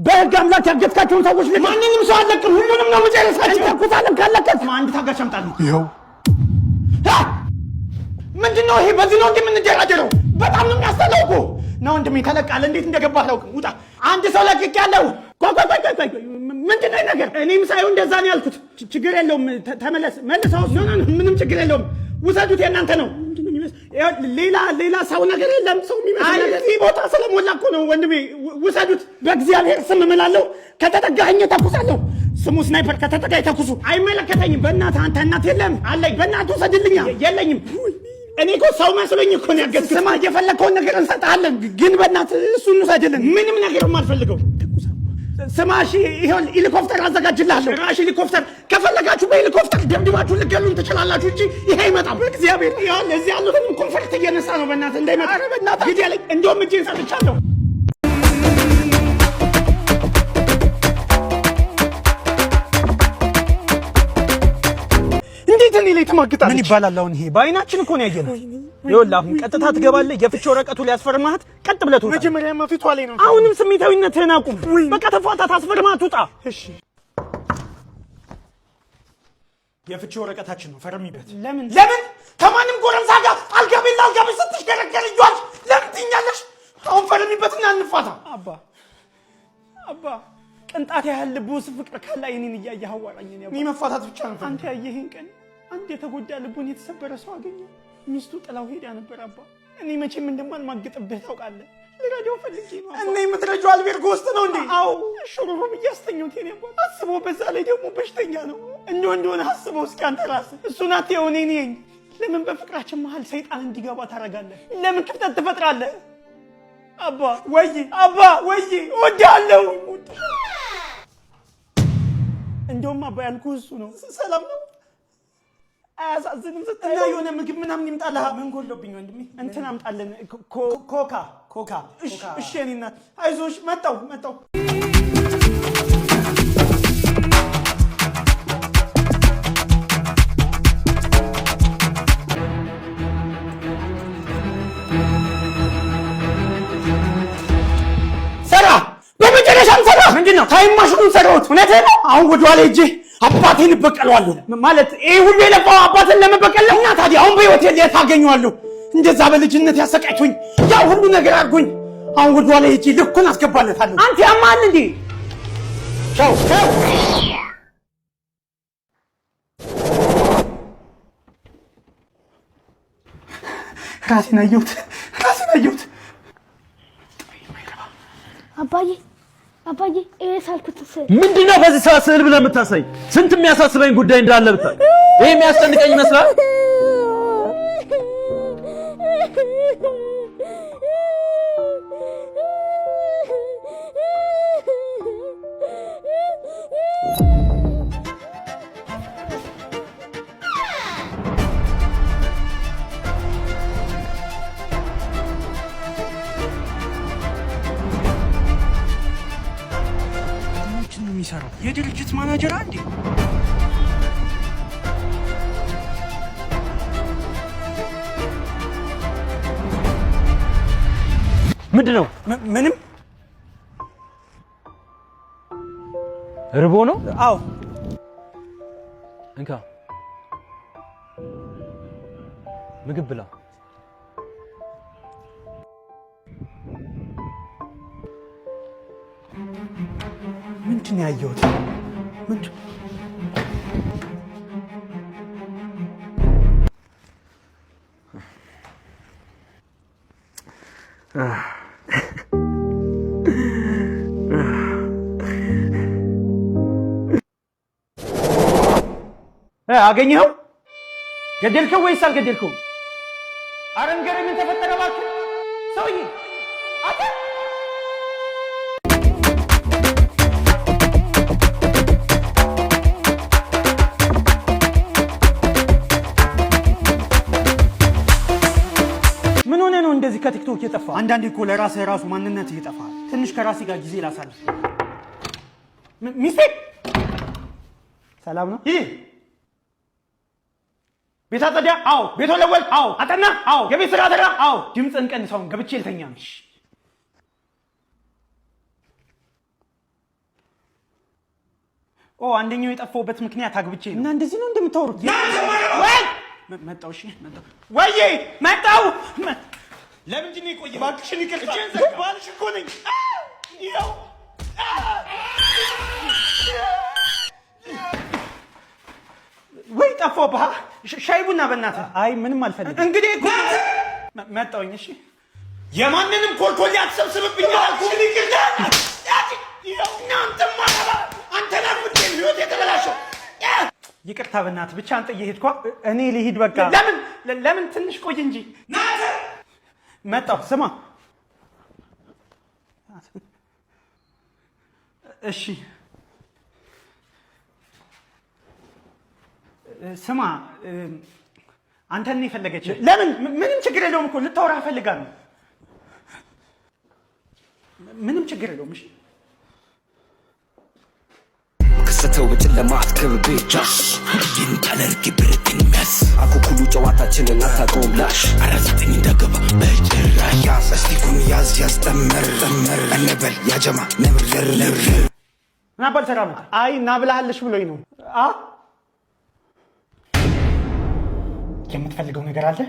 በህግ አምላክ ያገትካቸውን ሰዎች ማንንም ሰው አለቅም ሁሉንም ነው መጨረሳቸው ተኩሳለም ካለከት አንድ ታጋሽ አምጣልኝ ይኸው ምንድነው ይሄ በዚህ ነው እንደምንጀራጀረው በጣም ነው የሚያስተላው እኮ ነው እንደም ተለቃለ እንዴት እንደገባህ ነው ውጣ አንድ ሰው ለቅቅ ያለው ቆይ ምንድነው ነገር እኔም ሳይው እንደዛ ነው ያልኩት ችግር የለውም ተመለስ መልሰው ምንም ችግር የለውም ውሰዱት የናንተ ነው ሌላ ሰው ነገር የለም ሰው የሚመስል ነገር እዚህ ቦታ ስለሞላ እኮ ነው ወንድሜ ውሰዱት በእግዚአብሔር ስም እምላለሁ ከተጠጋኸኝ ተኩሳለሁ ስሙ ስናይፐር ከተጠጋኝ ተኩሱ አይመለከተኝም በእናትህ አንተ እናት የለም አለኝ በእናትህ ውሰድልኛ የለኝም እኔ እኮ ሰው መስሎኝ እኮ ነው ያገዝኩት ስማ የፈለከውን ነገር እንሰጣለን ግን በእናትህ እሱን ውሰድልን ምንም ነገር የማልፈልገው ስማሽ ይሄው ሄሊኮፕተር አዘጋጅልሃለሁ ራሽ ሄሊኮፕተር ከፈለጋችሁ በሄሊኮፕተር ደምድማችሁ ልገሉን ትችላላችሁ እንጂ ይሄ አይመጣም በእግዚአብሔር ይሄው ለዚህ ያሉትን ኮንፈርት እየነሳ ነው በእናትህ እንዳይመጣ በእናትህ ግድ ያለኝ እንደውም እጄን ሰጥቻለሁ እንዴት እኔ ላይ ተማግጣለች ምን ይባላል አሁን ይሄ በአይናችን እኮ ነው ያየነው ይኸውልህ አሁን ቀጥታ ትገባለህ የፍቺ ወረቀቱ ሊያስፈርማት ቀጥ ብለህ ትወጣ መጀመሪያማ ፊቷ ላይ ነው አሁንም ስሜታዊነትህን አቁም በቃ ተፋታት አስፈርማት ውጣ እሺ የፍቺ ወረቀታችን ነው ፈርሚበት ለምን ከማንም ጎረምሳ ጋር አልጋቤላ ስትሽከረከር ይዋል ለምን ትኛለሽ አሁን ፈርሚበትና እንፋታ አባ ቅንጣት ያህል ልቡ ፍቅር ካለ እኔን እያየህ አዋራኝ ነው መፋታት ብቻ ነው አንተ ያየህን ቀን አንድ የተጎዳ ልቡን የተሰበረ ሰው አገኘው ሚስቱ ጥላው ሄዳ ነበር አባ እኔ መቼም እንደማልማግጥብህ ታውቃለህ ልረዳው ፈልጌ ነው እኔ የምትረጂው አልቤርጎ ውስጥ ነው እንዴ አዎ ሹሩሩ ብያስተኛው ቴኔ አባ አስበው በዛ ላይ ደግሞ በሽተኛ ነው እንደሆነ አስበው እስኪ አንተ ራስህ እሱን አትየው እኔ ነኝ ለምን በፍቅራችን መሃል ሰይጣን እንዲገባ ታረጋለህ ለምን ክፍተት ትፈጥራለህ አባ ወይ እወድሃለሁ እንደውም አባ ያልኩህ እሱ ነው ሰላም ነው አያሳዝንም ስታየው እና የሆነ ምግብ ምናምን ይምጣልህ ምን ጎሎብኝ ወንድሜ እንትን አምጣለን ኮካ እሺ እኔ እናት አይዞሽ መጣው ሰራ በመጨረሻም ሰራ ምንድነው ታይም ማሽኑን ሰራሁት እውነትህ ነው አሁን ወደኋላ ሂጅ አባቴን በቀለዋለሁ ማለት ይሄ ሁሉ የለፋው አባቴን ለመበቀል እና ታዲያ አሁን በህይወት ታገኘዋለሁ እንደዛ በልጅነት ያሰቃይቶኝ ያ ሁሉ ነገር አድርጎኝ አሁን ወደኋላ ሂጅ ልኩን አስገባለታለሁ አንተ ያማል እንዴ ቻው ራሴን አየሁት አባዬ ሳልኩት ምንድነው በዚህ ሰዓት ስዕል ብለህ የምታሳይ ስንት የሚያሳስበኝ ጉዳይ እንዳለ ብታይ ይሄ የሚያስጨንቀኝ ይመስላል የድርጅት ማናጀር አንዴ ምንድነው ምንም ርቦ ነው አዎ እንካ ምግብ ብላ ምንድን ያየሁት ምንድን አገኘኸው ገደልከው ወይስ አልገደልከው ኧረ ንገረኝ ምን ተፈጠረ እባክህ ሰውዬ አታ እንደዚህ ከቲክቶክ የጠፋ አንዳንዴ እኮ ለራስህ ራሱ ማንነት ይጠፋል ትንሽ ከራሴ ጋር ጊዜ ላሳልፍ ሚስቴ ሰላም ነው ቤት አጸዳ አዎ ቤት ወለወል አዎ አጠና አዎ የቤት ስራ ተራ አዎ ድምፅን ቀንሰውን ገብቼ ልተኛ ነው ኦ አንደኛው የጠፋውበት ምክንያት አግብቼ ነው እና እንደዚህ ነው እንደምታወሩት መጣው እሺ መጣው ወይዬ መጣው ለምንድን ነው የቆየው እባክሽን ይቅርታ ባልሽ እኮ ነኝ ይኸው ወይ ጠፋብህ ሻይ ቡና በእናትህ አይ ምንም አልፈልግም እንግዲህ እኮ መጣውኝ እሺ የማንንም ኮልኮል አትሰብስብብኝ አልኩህ ይቅርታ ይኸው እናንተም ማለባ አንተ ናፍቄ ህይወት የተበላሸው ይቅርታ በእናትህ ብቻ አንተ እየሄድኳ እኔ ልሂድ በቃ ለምን ትንሽ ቆይ እንጂ መጣሁ ስማ እሺ ስማ አንተን ነው የፈለገች ለምን ምንም ችግር የለውም እኮ ልታወራ እፈልጋለሁ ምንም ችግር የለውም እሺ ከሰተው በጨለማ አትከብቤ ጃሽ ይንታለርክ ብርትን ሚያስ አኩኩሉ ጨዋታችንን አታውቀውም ላሽ አራዘጠኝ እንዳገባ በጭራሽ ያዝ እስቲኩን ያዝ ያስጠመር እንበል ያጀማ ነብር ናባል ሰራመት አይ ናብላሃለሽ ብሎኝ ነው የምትፈልገው ነገር አለ